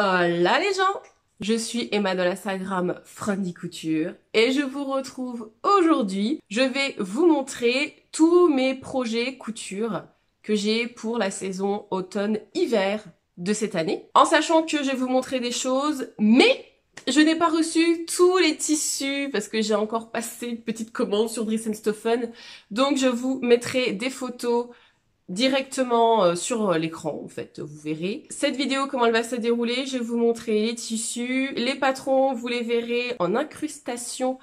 Hola les gens, je suis Emma de l'Instagram Friendly Couture et je vous retrouve aujourd'hui. Je vais vous montrer tous mes projets couture que j'ai pour la saison automne-hiver de cette année. En sachant que je vais vous montrer des choses, mais je n'ai pas reçu tous les tissus parce que j'ai encore passé une petite commande sur Dries & Stoffen. Donc je vous mettrai des photos directement sur l'écran en fait, vous verrez. Cette vidéo, comment elle va se dérouler, je vais vous montrer les tissus, les patrons, vous les verrez en incrustation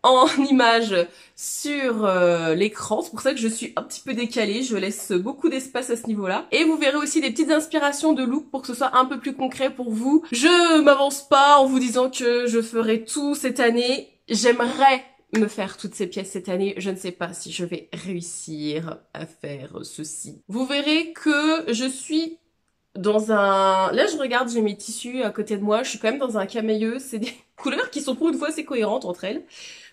en images sur l'écran. C'est pour ça que je suis un petit peu décalée, je laisse beaucoup d'espace à ce niveau-là. Et vous verrez aussi des petites inspirations de look pour que ce soit un peu plus concret pour vous. Je m'avance pas en vous disant que je ferai tout cette année. J'aimerais me faire toutes ces pièces cette année. Je ne sais pas si je vais réussir à faire ceci. Vous verrez que je suis dans un... Là, je regarde, j'ai mes tissus à côté de moi. Je suis quand même dans un camailleux. C'est des couleurs qui sont pour une fois assez cohérentes entre elles.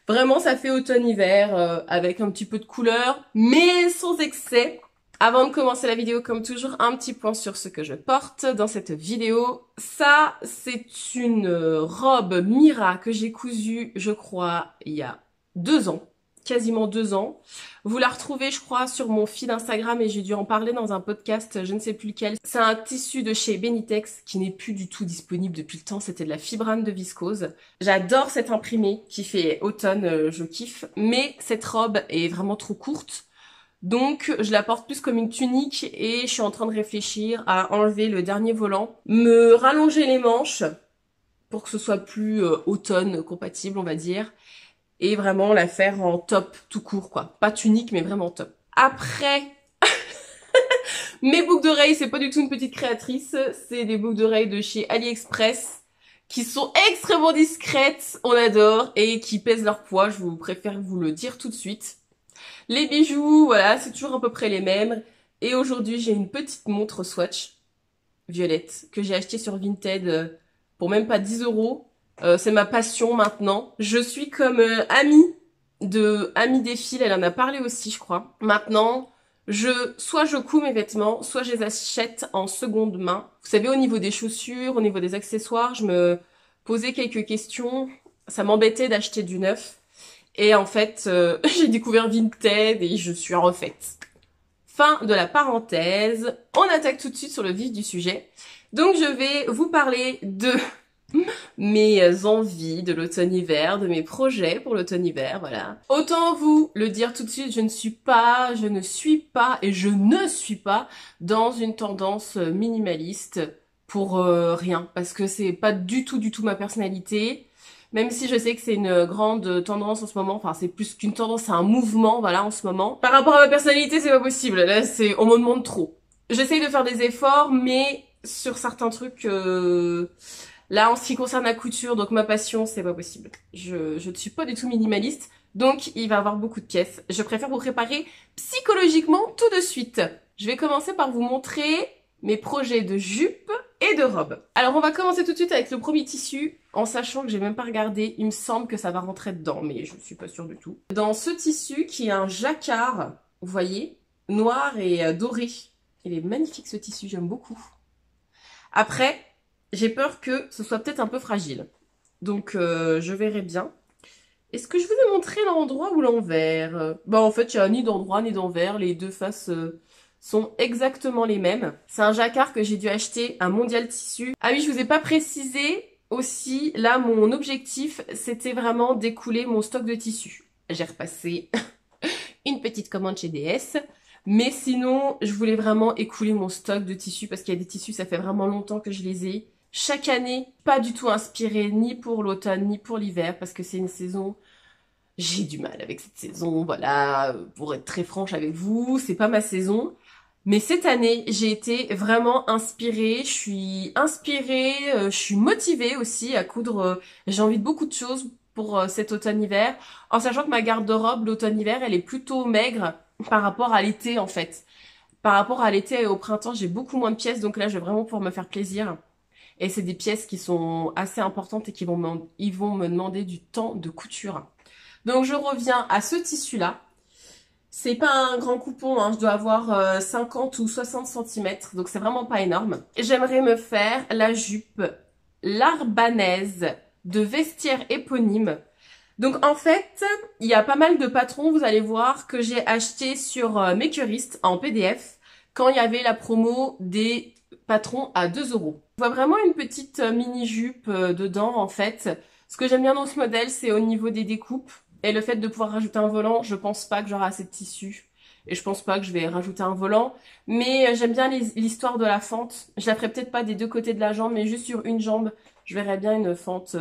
Vraiment, ça fait automne-hiver avec un petit peu de couleur, mais sans excès. Avant de commencer la vidéo, comme toujours, un petit point sur ce que je porte dans cette vidéo. Ça, c'est une robe Mira que j'ai cousue, je crois, il y a 2 ans, quasiment 2 ans. Vous la retrouvez, je crois, sur mon feed Instagram et j'ai dû en parler dans un podcast, je ne sais plus lequel. C'est un tissu de chez Benitex qui n'est plus du tout disponible depuis le temps. C'était de la fibrane de viscose. J'adore cet imprimé qui fait automne, je kiffe. Mais cette robe est vraiment trop courte. Donc je la porte plus comme une tunique et je suis en train de réfléchir à enlever le dernier volant, me rallonger les manches pour que ce soit plus automne compatible on va dire, et vraiment la faire en top tout court quoi. Pas tunique mais vraiment top. Après, mes boucles d'oreilles, c'est pas du tout une petite créatrice, c'est des boucles d'oreilles de chez AliExpress qui sont extrêmement discrètes, on adore, et qui pèsent leur poids, je vous préfère vous le dire tout de suite. Les bijoux, voilà, c'est toujours à peu près les mêmes. Et aujourd'hui, j'ai une petite montre Swatch violette que j'ai achetée sur Vinted pour même pas 10 euros. C'est ma passion maintenant. Je suis comme Amie des fils, elle en a parlé aussi, je crois. Maintenant, soit je couds mes vêtements, soit je les achète en seconde main. Vous savez, au niveau des chaussures, au niveau des accessoires, je me posais quelques questions. Ça m'embêtait d'acheter du neuf. Et en fait, j'ai découvert Vinted et je suis refaite. Fin de la parenthèse. On attaque tout de suite sur le vif du sujet. Donc je vais vous parler de mes envies de l'automne-hiver, de mes projets pour l'automne-hiver, voilà. Autant vous le dire tout de suite, je ne suis pas dans une tendance minimaliste pour rien. Parce que c'est pas du tout ma personnalité. Même si je sais que c'est une grande tendance en ce moment, enfin c'est plus qu'une tendance, c'est un mouvement, voilà, en ce moment. Par rapport à ma personnalité, c'est pas possible, là on me demande trop. J'essaye de faire des efforts, mais sur certains trucs, là en ce qui concerne la couture, donc ma passion, c'est pas possible. Je ne suis pas du tout minimaliste, donc il va y avoir beaucoup de pièces. Je préfère vous préparer psychologiquement tout de suite. Je vais commencer par vous montrer mes projets de jupe et de robe. Alors on va commencer tout de suite avec le premier tissu, en sachant que j'ai même pas regardé, il me semble que ça va rentrer dedans, mais je suis pas sûre du tout. Dans ce tissu qui est un jacquard, vous voyez, noir et doré. Il est magnifique ce tissu, j'aime beaucoup. Après, j'ai peur que ce soit peut-être un peu fragile, donc je verrai bien. Est-ce que je vous ai montré l'endroit ou l'envers? Bah en fait, il n'y a ni d'endroit ni d'envers, les deux faces sont exactement les mêmes. C'est un jacquard que j'ai dû acheter à Mondial Tissu. Ah oui, je vous ai pas précisé aussi, là mon objectif c'était vraiment d'écouler mon stock de tissus. J'ai repassé une petite commande chez DS, mais sinon je voulais vraiment écouler mon stock de tissus parce qu'il y a des tissus, ça fait vraiment longtemps que je les ai. Chaque année, pas du tout inspirée ni pour l'automne ni pour l'hiver parce que c'est une saison... J'ai du mal avec cette saison, voilà, pour être très franche avec vous, c'est pas ma saison. Mais cette année, j'ai été vraiment inspirée, je suis motivée aussi à coudre, j'ai envie de beaucoup de choses pour cet automne-hiver, en sachant que ma garde-robe, l'automne-hiver, elle est plutôt maigre par rapport à l'été en fait. Par rapport à l'été et au printemps, j'ai beaucoup moins de pièces, donc là, je vais vraiment pouvoir me faire plaisir. Et c'est des pièces qui sont assez importantes et ils vont me demander du temps de couture. Donc je reviens à ce tissu-là. C'est pas un grand coupon, hein, je dois avoir 50 ou 60 cm, donc c'est vraiment pas énorme. J'aimerais me faire la jupe l'Arbanaise de Vestiaire éponyme. Donc en fait, il y a pas mal de patrons, vous allez voir, que j'ai acheté sur Makerist en PDF quand il y avait la promo des patrons à 2 euros. On voit vraiment une petite mini-jupe dedans en fait. Ce que j'aime bien dans ce modèle, c'est au niveau des découpes et le fait de pouvoir rajouter un volant. Je pense pas que j'aurai assez de tissu et je pense pas que je vais rajouter un volant. Mais j'aime bien l'histoire de la fente. Je la ferai peut-être pas des deux côtés de la jambe, mais juste sur une jambe. Je verrais bien une fente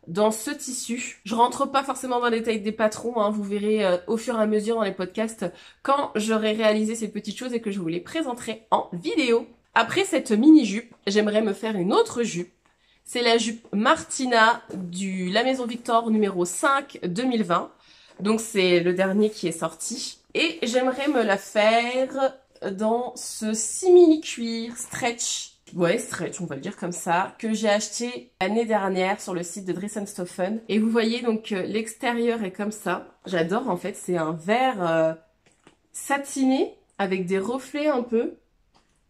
dans ce tissu. Je rentre pas forcément dans les détails des patrons, hein, vous verrez au fur et à mesure dans les podcasts quand j'aurai réalisé ces petites choses et que je vous les présenterai en vidéo. Après cette mini-jupe, j'aimerais me faire une autre jupe. C'est la jupe Martina du La Maison Victor numéro 5 2020. Donc c'est le dernier qui est sorti. Et j'aimerais me la faire dans ce simili-cuir stretch. Ouais, stretch, on va le dire comme ça, que j'ai acheté l'année dernière sur le site de Dries & Stoffen. Et vous voyez donc l'extérieur est comme ça. J'adore en fait, c'est un vert satiné avec des reflets un peu.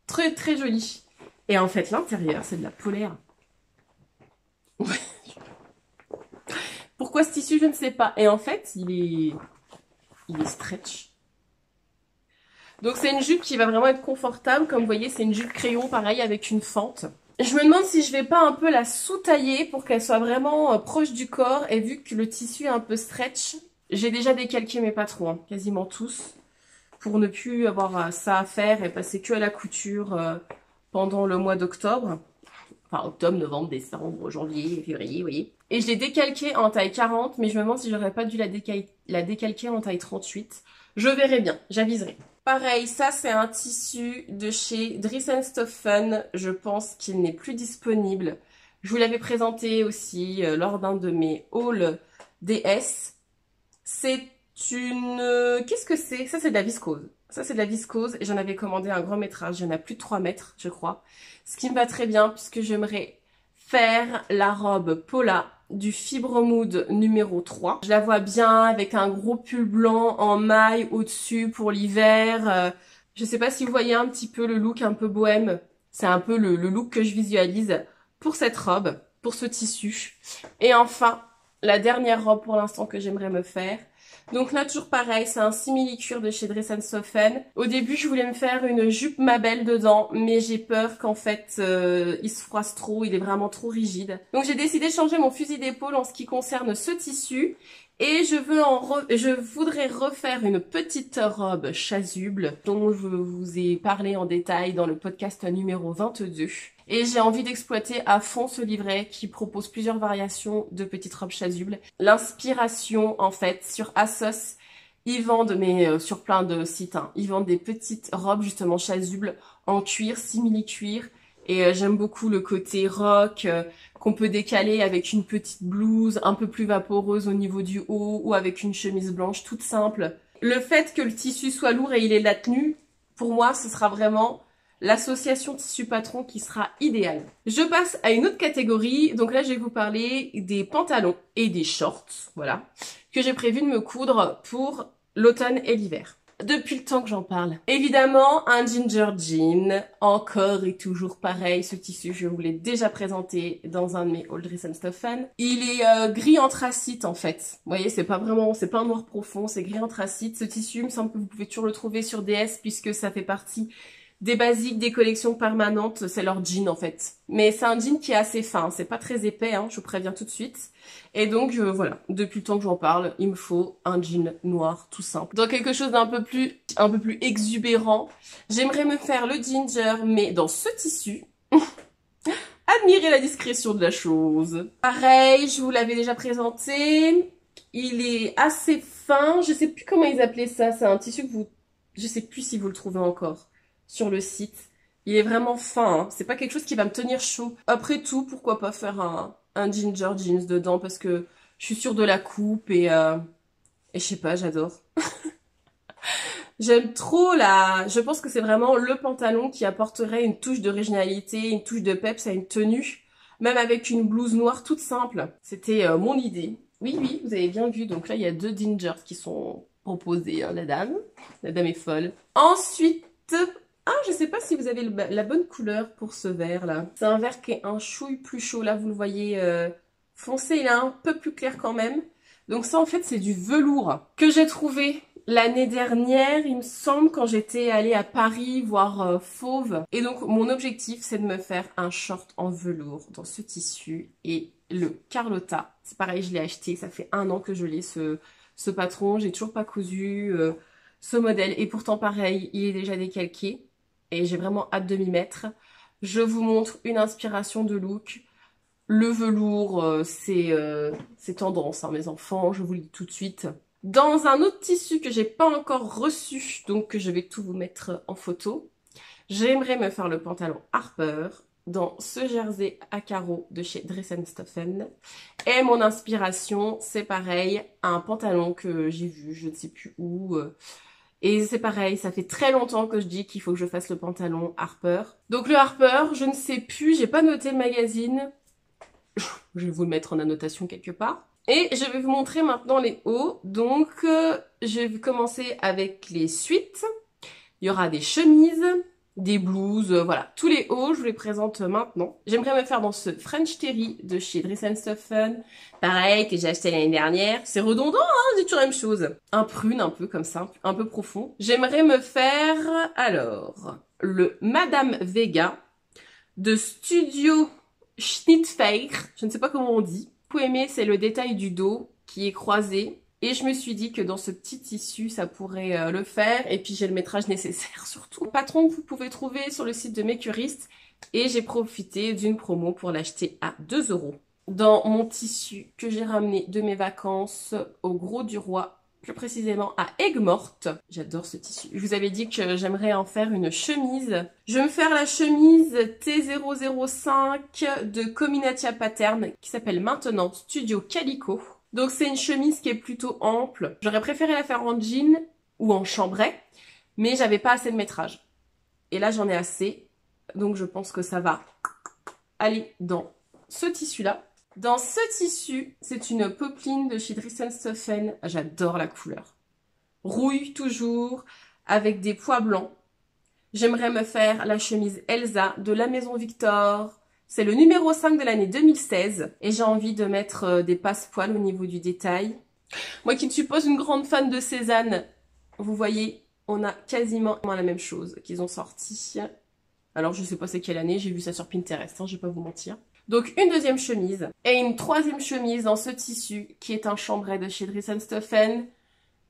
Très très joli. Et en fait l'intérieur c'est de la polaire. Pourquoi ce tissu je ne sais pas. Et en fait il est stretch. Donc c'est une jupe qui va vraiment être confortable. Comme vous voyez, c'est une jupe crayon, pareil, avec une fente. Je me demande si je vais pas un peu la sous-tailler pour qu'elle soit vraiment proche du corps. Et vu que le tissu est un peu stretch, j'ai déjà décalqué mes patrons, hein, quasiment tous, pour ne plus avoir ça à faire et passer que à la couture pendant le mois d'octobre. Enfin, octobre, novembre, décembre, janvier, février, vous voyez. Et je l'ai décalqué en taille 40, mais je me demande si j'aurais pas dû la décalquer en taille 38. Je verrai bien, j'aviserai. Pareil, ça c'est un tissu de chez Dries & Stoffen. Je pense qu'il n'est plus disponible. Je vous l'avais présenté aussi lors d'un de mes hauls DS. C'est une... Qu'est-ce que c'est? Ça c'est de la viscose. Ça c'est de la viscose et j'en avais commandé un grand métrage. Il y en a plus de 3 mètres, je crois. Ce qui me va très bien puisque j'aimerais faire la robe Paula du Fibre Mood numéro 3. Je la vois bien avec un gros pull blanc en maille au-dessus pour l'hiver. Je sais pas si vous voyez un petit peu le look un peu bohème. C'est un peu le look que je visualise pour cette robe, pour ce tissu. Et enfin, la dernière robe pour l'instant que j'aimerais me faire. Donc là, toujours pareil, c'est un simili-cuir de chez Dries & Stoffen. Au début, je voulais me faire une jupe Mabel dedans, mais j'ai peur qu'en fait, il se froisse trop, il est vraiment trop rigide. Donc j'ai décidé de changer mon fusil d'épaule en ce qui concerne ce tissu. Et je voudrais refaire une petite robe chasuble dont je vous ai parlé en détail dans le podcast numéro 22. Et j'ai envie d'exploiter à fond ce livret qui propose plusieurs variations de petites robes chasubles. L'inspiration, en fait, sur ASOS, ils vendent, mais sur plein de sites, hein, ils vendent des petites robes justement chasubles en cuir, simili-cuir. Et j'aime beaucoup le côté rock qu'on peut décaler avec une petite blouse un peu plus vaporeuse au niveau du haut ou avec une chemise blanche toute simple. Le fait que le tissu soit lourd et il ait de la tenue, pour moi, ce sera vraiment l'association tissu patron qui sera idéale. Je passe à une autre catégorie. Donc là, je vais vous parler des pantalons et des shorts, voilà, que j'ai prévu de me coudre pour l'automne et l'hiver. Depuis le temps que j'en parle. Évidemment, un ginger jean, encore et toujours pareil, ce tissu, je vous l'ai déjà présenté dans un de mes hauls Dries & Stoffen. Il est gris anthracite en fait. Vous voyez, c'est pas un noir profond, c'est gris anthracite. Ce tissu, il me semble que vous pouvez toujours le trouver sur DS puisque ça fait partie des basiques, des collections permanentes, c'est leur jean en fait. Mais c'est un jean qui est assez fin, c'est pas très épais, hein, je vous préviens tout de suite. Et donc voilà, depuis le temps que j'en parle, il me faut un jean noir tout simple. Dans quelque chose d'un peu plus exubérant, j'aimerais me faire le ginger, mais dans ce tissu. Admirez la discrétion de la chose. Pareil, je vous l'avais déjà présenté. Il est assez fin, je sais plus comment ils appelaient ça, c'est un tissu que je sais plus si vous le trouvez encore sur le site. Il est vraiment fin, hein. C'est pas quelque chose qui va me tenir chaud. Après tout, pourquoi pas faire un ginger jeans dedans parce que je suis sûre de la coupe et je sais pas, j'adore. J'aime trop je pense que c'est vraiment le pantalon qui apporterait une touche d'originalité, une touche de peps à une tenue, même avec une blouse noire toute simple. C'était mon idée. Oui, oui, vous avez bien vu. Donc là, il y a 2 gingers qui sont proposés, hein, la dame. La dame est folle. Ensuite, Ah, je sais pas si vous avez la bonne couleur pour ce vert là. C'est un vert qui est un chouille plus chaud. Là, vous le voyez foncé, il est un peu plus clair quand même. Donc ça, en fait, c'est du velours que j'ai trouvé l'année dernière, il me semble, quand j'étais allée à Paris voir Fauve. Et donc, mon objectif, c'est de me faire un short en velours dans ce tissu. Et le Carlotta, c'est pareil, je l'ai acheté. Ça fait 1 an que je l'ai, ce patron. J'ai toujours pas cousu ce modèle. Et pourtant, pareil, il est déjà décalqué. Et j'ai vraiment hâte de m'y mettre. Je vous montre une inspiration de look. Le velours, c'est tendance, hein, mes enfants, je vous le dis tout de suite. Dans un autre tissu que j'ai pas encore reçu, donc que je vais tout vous mettre en photo, j'aimerais me faire le pantalon Harper dans ce jersey à carreaux de chez Dress & Stephen. Et mon inspiration, c'est pareil, un pantalon que j'ai vu, je ne sais plus où. Et c'est pareil, ça fait très longtemps que je dis qu'il faut que je fasse le pantalon Harper. Donc le Harper, je ne sais plus, j'ai pas noté le magazine. Je vais vous le mettre en annotation quelque part. Et je vais vous montrer maintenant les hauts. Donc, je vais commencer avec les suites. Il y aura des chemises, des blouses, voilà. Tous les hauts, je vous les présente maintenant. J'aimerais me faire dans ce French Terry de chez Dress & Stephen. Pareil, que j'ai acheté l'année dernière. C'est redondant, hein, c'est toujours la même chose. Un prune, un peu comme ça, un peu profond. J'aimerais me faire, alors, le Madame Vega de Studio Schnittfeir, je ne sais pas comment on dit. Beaucoup aimé, c'est le détail du dos qui est croisé. Et je me suis dit que dans ce petit tissu, ça pourrait le faire. Et puis j'ai le métrage nécessaire surtout. Patron que vous pouvez trouver sur le site de Mécuriste. Et j'ai profité d'une promo pour l'acheter à 2 €. Dans mon tissu que j'ai ramené de mes vacances au Gros du Roi, plus précisément à Aigues-Mortes. J'adore ce tissu. Je vous avais dit que j'aimerais en faire une chemise. Je vais me faire la chemise T005 de Cominatia Pattern qui s'appelle maintenant Studio Calico. Donc c'est une chemise qui est plutôt ample. J'aurais préféré la faire en jean ou en chambray, mais j'avais pas assez de métrage. Et là j'en ai assez, donc je pense que ça va aller dans ce tissu-là. Dans ce tissu, c'est une popeline de chez Dress & Stephen. J'adore la couleur. Rouille toujours, avec des pois blancs. J'aimerais me faire la chemise Elsa de la Maison Victor. C'est le numéro 5 de l'année 2016. Et j'ai envie de mettre des passepoils au niveau du détail. Moi qui ne suis pas une grande fan de Cézanne, vous voyez, on a quasiment la même chose qu'ils ont sorti. Alors je sais pas c'est quelle année, j'ai vu ça sur Pinterest, hein, je vais pas vous mentir. Donc une deuxième chemise et une troisième chemise dans ce tissu qui est un chambray de chez Dress & Stephen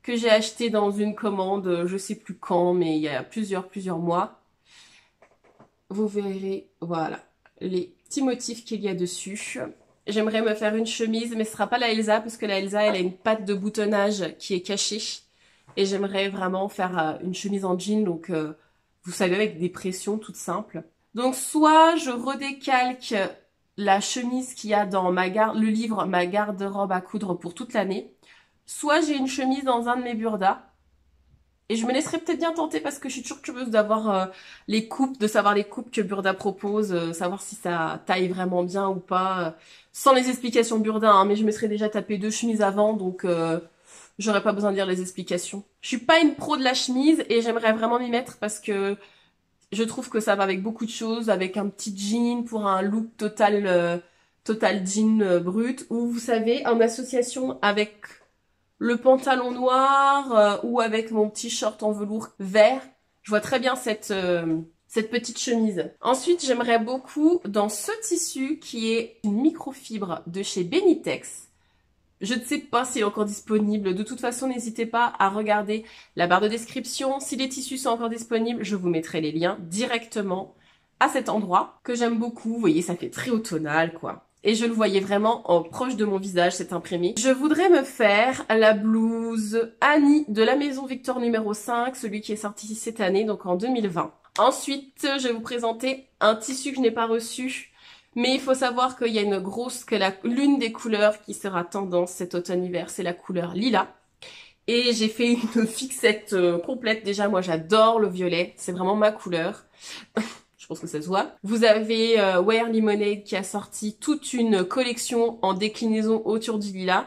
que j'ai acheté dans une commande, je sais plus quand, mais il y a plusieurs mois. Vous verrez, voilà, les petits motifs qu'il y a dessus. J'aimerais me faire une chemise, mais ce sera pas la Elsa parce que la Elsa, elle a une patte de boutonnage qui est cachée. Et j'aimerais vraiment faire une chemise en jean, donc vous savez, avec des pressions toutes simples. Donc soit je redécalque la chemise qu'il y a dans le livre Ma garde-robe à coudre pour toute l'année, soit j'ai une chemise dans un de mes burdas. Et je me laisserai peut-être bien tenter parce que je suis toujours curieuse d'avoir les coupes, de savoir les coupes que Burda propose, savoir si ça taille vraiment bien ou pas, sans les explications Burda, hein, mais je me serais déjà tapé 2 chemises avant, donc j'aurais pas besoin de lire les explications. Je suis pas une pro de la chemise et j'aimerais vraiment m'y mettre parce que je trouve que ça va avec beaucoup de choses, avec un petit jean pour un look total jean brut, ou vous savez, en association avec le pantalon noir ou avec mon petit short en velours vert. Je vois très bien cette petite chemise. Ensuite, j'aimerais beaucoup dans ce tissu qui est une microfibre de chez Benitex. Je ne sais pas s'il est encore disponible. De toute façon, n'hésitez pas à regarder la barre de description. Si les tissus sont encore disponibles, je vous mettrai les liens directement à cet endroit que j'aime beaucoup. Vous voyez, ça fait très automnal, quoi. Et je le voyais vraiment en proche de mon visage, c'est imprimé. Je voudrais me faire la blouse Annie de la Maison Victor numéro 5, celui qui est sorti cette année, donc en 2020. Ensuite, je vais vous présenter un tissu que je n'ai pas reçu. Mais il faut savoir qu'il y a l'une des couleurs qui sera tendance cet automne-hiver, c'est la couleur lilas. Et j'ai fait une fixette complète. Déjà, moi, j'adore le violet. C'est vraiment ma couleur. Je pense que ça se voit. Vous avez Wear Lemonade qui a sorti toute une collection en déclinaison autour du lilas.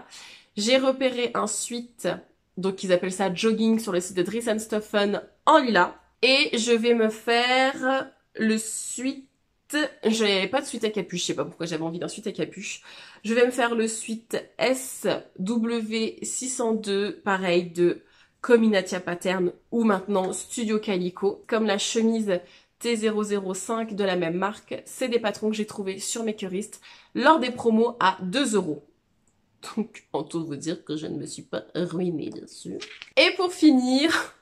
J'ai repéré un suite, donc ils appellent ça jogging sur le site de Dress & Stephen en lilas. Et je vais me faire le sweat. Je n'avais pas de sweat à capuche, je sais pas pourquoi j'avais envie d'un sweat à capuche. Je vais me faire le sweat SW602, pareil, de Cominatia Pattern ou maintenant Studio Calico, comme la chemise T005 de la même marque. C'est des patrons que j'ai trouvés sur Makerist lors des promos à 2 €. Donc, en tout vous dire que je ne me suis pas ruinée, bien sûr. Et pour finir,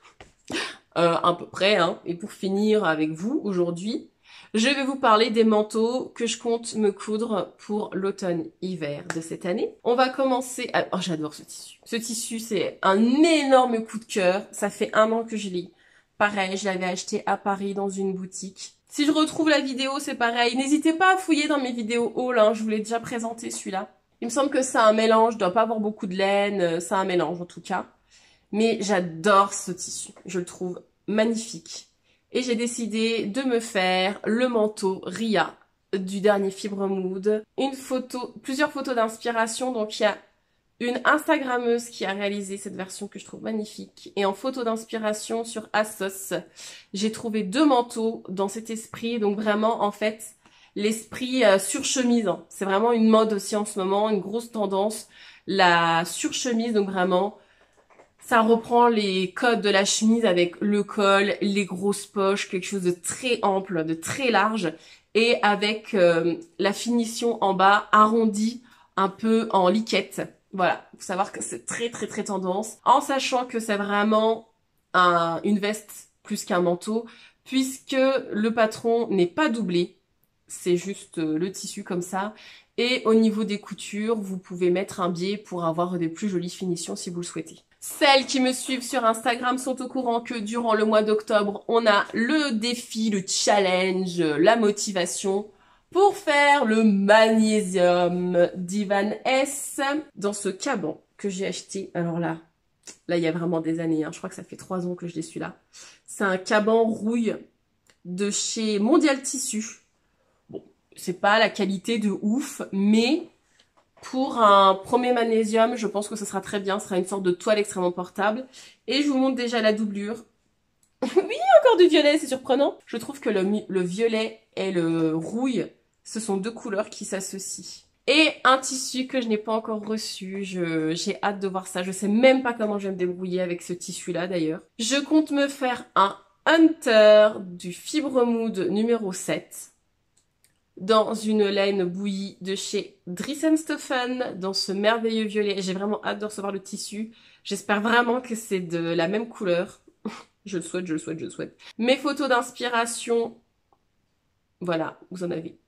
à peu près, hein, et pour finir avec vous aujourd'hui, je vais vous parler des manteaux que je compte me coudre pour l'automne-hiver de cette année. On va commencer... Oh, j'adore ce tissu. Ce tissu, c'est un énorme coup de cœur. Ça fait 1 an que je l'ai. Pareil, je l'avais acheté à Paris dans une boutique. Si je retrouve la vidéo, c'est pareil. N'hésitez pas à fouiller dans mes vidéos haul, hein. Je vous l'ai déjà présenté celui-là. Il me semble que c'est un mélange, je dois pas avoir beaucoup de laine, c'est un mélange en tout cas. Mais j'adore ce tissu, je le trouve magnifique. Et j'ai décidé de me faire le manteau Ria du dernier Fibre Mood. Plusieurs photos d'inspiration, donc il y a une Instagrammeuse qui a réalisé cette version que je trouve magnifique. Et en photo d'inspiration sur Asos, j'ai trouvé 2 manteaux dans cet esprit, donc vraiment en fait... l'esprit surchemise, hein. C'est vraiment une mode aussi en ce moment, une grosse tendance, la surchemise, donc vraiment, ça reprend les codes de la chemise avec le col, les grosses poches, quelque chose de très ample, de très large, et avec la finition en bas arrondie, un peu en liquette. Voilà, faut savoir que c'est très très très tendance, en sachant que c'est vraiment une veste plus qu'un manteau, puisque le patron n'est pas doublé. C'est juste le tissu comme ça. Et au niveau des coutures, vous pouvez mettre un biais pour avoir des plus jolies finitions si vous le souhaitez. Celles qui me suivent sur Instagram sont au courant que durant le mois d'octobre, on a le défi, le challenge, la motivation pour faire le magnésium d'Ivan S. Dans ce caban que j'ai acheté. Alors là, il y a vraiment des années. Hein, je crois que ça fait 3 ans que je l'ai celui-là. C'est un caban rouille de chez Mondial Tissu. C'est pas la qualité de ouf, mais pour un premier magnésium, je pense que ce sera très bien. Ce sera une sorte de toile extrêmement portable. Et je vous montre déjà la doublure. Oui, encore du violet, c'est surprenant. Je trouve que le violet et le rouille, ce sont 2 couleurs qui s'associent. Et un tissu que je n'ai pas encore reçu. J'ai hâte de voir ça. Je sais même pas comment je vais me débrouiller avec ce tissu-là d'ailleurs. Je compte me faire un Hunter du Fibre Mood numéro 7. Dans une laine bouillie de chez Dries & Stephen, dans ce merveilleux violet. J'ai vraiment hâte de recevoir le tissu. J'espère vraiment que c'est de la même couleur. Je le souhaite, je le souhaite, je le souhaite. Mes photos d'inspiration, voilà, vous en avez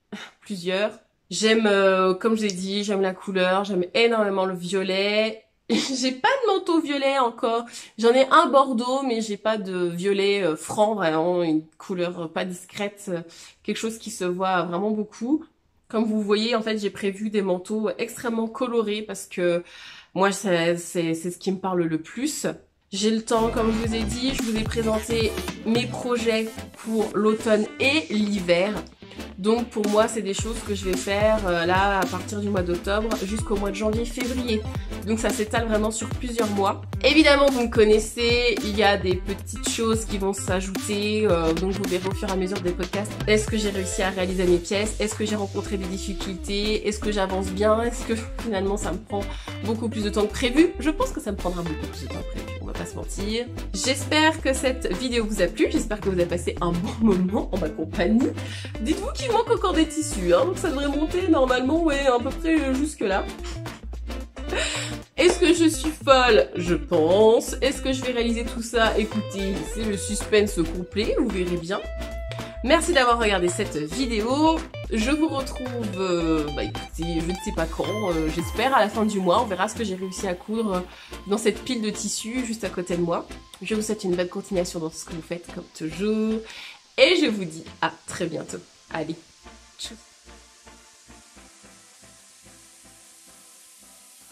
plusieurs. J'aime, comme je l'ai dit, j'aime la couleur, j'aime énormément le violet. J'ai pas de manteau violet encore. J'en ai un bordeaux, mais j'ai pas de violet franc, vraiment une couleur pas discrète, quelque chose qui se voit vraiment beaucoup. Comme vous voyez, en fait, j'ai prévu des manteaux extrêmement colorés parce que moi, c'est ce qui me parle le plus. J'ai le temps, comme je vous ai dit, je vous ai présenté mes projets pour l'automne et l'hiver. Donc pour moi, c'est des choses que je vais faire là à partir du mois d'octobre jusqu'au mois de janvier-février. Donc ça s'étale vraiment sur plusieurs mois. Évidemment, vous me connaissez, il y a des petites choses qui vont s'ajouter, donc vous verrez au fur et à mesure des podcasts. Est-ce que j'ai réussi à réaliser mes pièces? Est-ce que j'ai rencontré des difficultés? Est-ce que j'avance bien? Est-ce que finalement ça me prend beaucoup plus de temps que prévu? Je pense que ça me prendra beaucoup plus de temps que prévu, on va pas se mentir. J'espère que cette vidéo vous a plu, j'espère que vous avez passé un bon moment en ma compagnie. Dites-vous qu'il manque encore des tissus, hein, donc ça devrait monter normalement, ouais, à peu près jusque là. Est-ce que je suis folle? Je pense. Est-ce que je vais réaliser tout ça? Écoutez, c'est le suspense complet, vous verrez bien. Merci d'avoir regardé cette vidéo. Je vous retrouve, écoutez, je ne sais pas quand, j'espère à la fin du mois. On verra ce que j'ai réussi à coudre dans cette pile de tissus juste à côté de moi. Je vous souhaite une bonne continuation dans ce que vous faites, comme toujours. Et je vous dis à très bientôt. Allez, tchuss.